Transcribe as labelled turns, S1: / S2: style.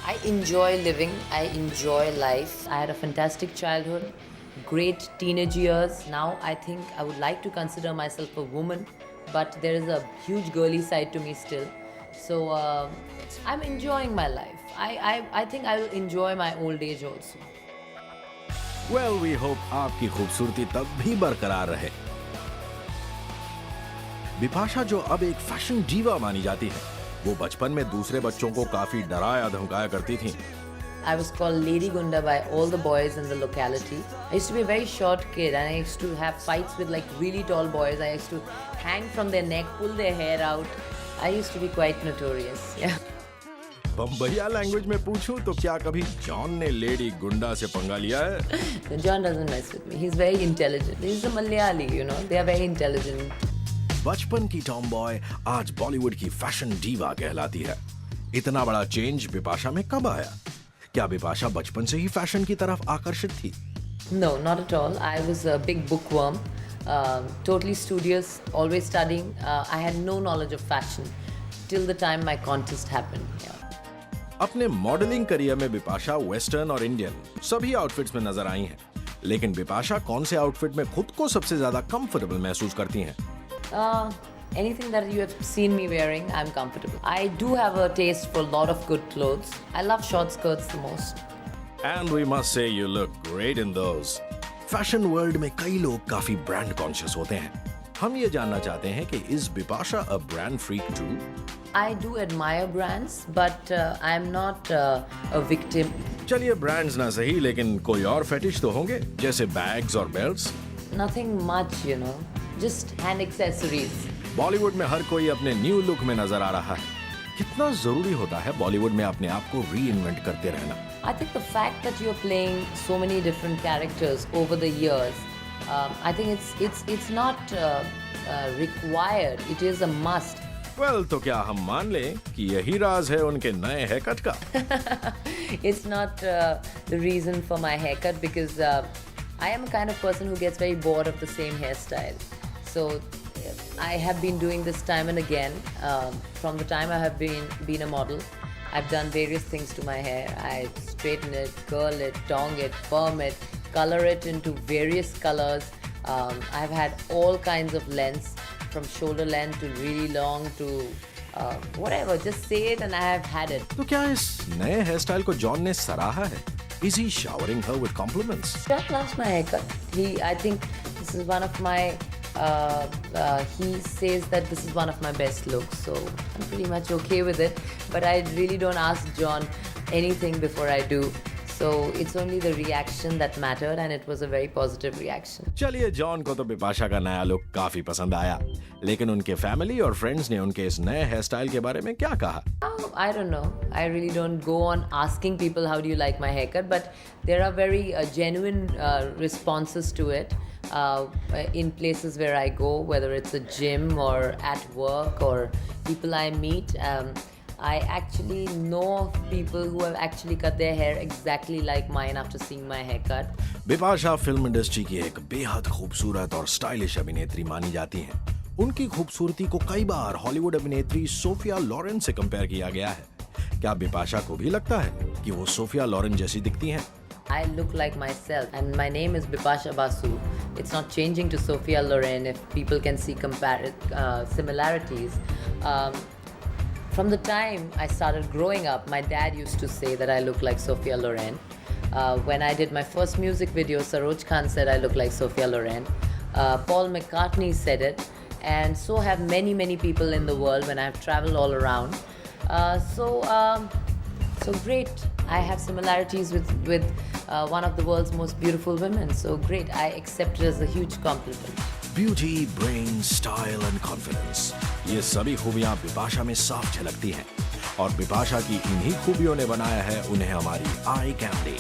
S1: I enjoy living. I enjoy life. I had a fantastic childhood, great teenage years. Now I think I would like to consider myself a woman, but there is a huge girly side to me still. So I'm enjoying my life. I think I will enjoy my old age also.
S2: Well we hope आपकी खूबसूरती तब भी बरकरार रहे। बिपाशा जो अब एक fashion diva मानी जाती है, वो बचपन में दूसरे बच्चों को काफी डराया धमकाया करती थीं।
S1: I was called Lady Gunda by all the boys in the locality. I used to be a very short kid and I used to have fights with like really tall boys. I used to hang from their neck, pull their hair out. I used to be quite notorious. Yeah.
S2: Bambaiya language में पूछूं तो क्या कभी John ने lady गुंडा से पंगा लिया है?
S1: John doesn't mess with me. He's very intelligent. He's a Malayali, you know. They are very intelligent.
S2: बचपन की टॉम बॉय आज बॉलीवुड की फैशन डीवा कहलाती है। इतना बड़ा चेंज बिपाशा में कब आया? क्या बिपाशा बचपन से ही फैशन की तरफ आकर्षित थी?
S1: No, not at all. I was a big bookworm, totally studious, always studying. I had no knowledge of fashion till the time my contest happened. Yeah.
S2: अपने मॉडलिंग करियर में बिपाशा वेस्टर्न और इंडियन सभी outfits में नजर आई हैं। लेकिन बिपाशा कौन से आउटफिट में खुद को सबसे ज्यादा कंफर्टेबल महसूस करती हैं?
S1: Anything that you have seen me wearing, I'm comfortable. I do have a taste for a lot of good clothes. I love short skirts the most.
S2: And we must say you look great in those. Fashion world में कई लोग काफी brand conscious होते हैं। हम ये जानना चाहते हैं कि is Bipasha a brand freak too?
S1: I do admire brands, but I'm not a victim.
S2: चलिए ब्रांड्स ना सही, लेकिन कोई और फेटिश तो होंगे, जैसे बैग्स और belts?
S1: Nothing much, you know. Just hand accessories.
S2: Bollywood में हर कोई अपने न्यू लुक में नजर आ रहा है। कितना जरूरी होता है बॉलीवुड में अपने आप को री इन्वेंट करते रहना?
S1: I think the fact that you're playing so many different characters over the years, I think it's not required. It is a must.
S2: Well तो क्या हम मान लें कि यही राज है उनके नए हेयरकट का?
S1: It's not the reason for my haircut because I am a kind of person who gets very bored of the same hairstyle. So I have been doing this time and again. From the time I have been a model, I've done various things to my hair. I straighten it, curl it, tong it, perm it, color it into various colors. I've had all kinds of lengths, from shoulder length to really long to whatever. Just say it and I have had it.
S2: तो क्या इस नए hair style को John ने सराहा है? Is he showering her with compliments?
S1: John loves my haircut. I think this is one of my. He says that this is one of my best looks, so I'm pretty much okay with it. But I really don't ask John anything before I do. So it's only the reaction that mattered, and it was a very positive reaction.
S2: चलिए John को तो बिपाशा का नया look काफी पसंद आया, लेकिन उनके फैमिली और फ्रेंड्स ने उनके इस नए हेयर स्टाइल के बारे में क्या कहा?
S1: I don't know. I really don't go on asking people how do you like my haircut, but there are very genuine responses to it in places where I go, whether it's a gym or at work or people I meet. I actually know of people who have actually cut their hair exactly like mine after seeing my haircut.
S2: Bipasha film industry की एक बेहद खूबसूरत और stylish अभिनेत्री मानी जाती हैं। उनकी खूबसूरती को कई बार हॉलीवुड अभिनेत्री सोफिया लॉरेन से कंपेयर किया गया है। क्या बिपाशा को भी लगता है कि वो सोफिया लॉरेन जैसी दिखती हैं?
S1: I look like myself, and my name is Bipasha Basu. It's not changing to Sophia Loren if people can see similarities. From the time I started growing up, my dad used to say that I look like Sophia Loren. When I did my first music video, Saroj Khan said I look like Sophia Loren. Paul McCartney said it, and so have many, many people in the world when I've traveled all around. So great. I have similarities with one of the world's most beautiful women. So great. I accept it as a huge compliment.
S2: Beauty, brain, style and confidence, ये सभी खूबियां बिपाशा में साफ झलकती हैं और बिपाशा की इन्हीं खूबियों ने बनाया है उन्हें हमारी आई कैंडी।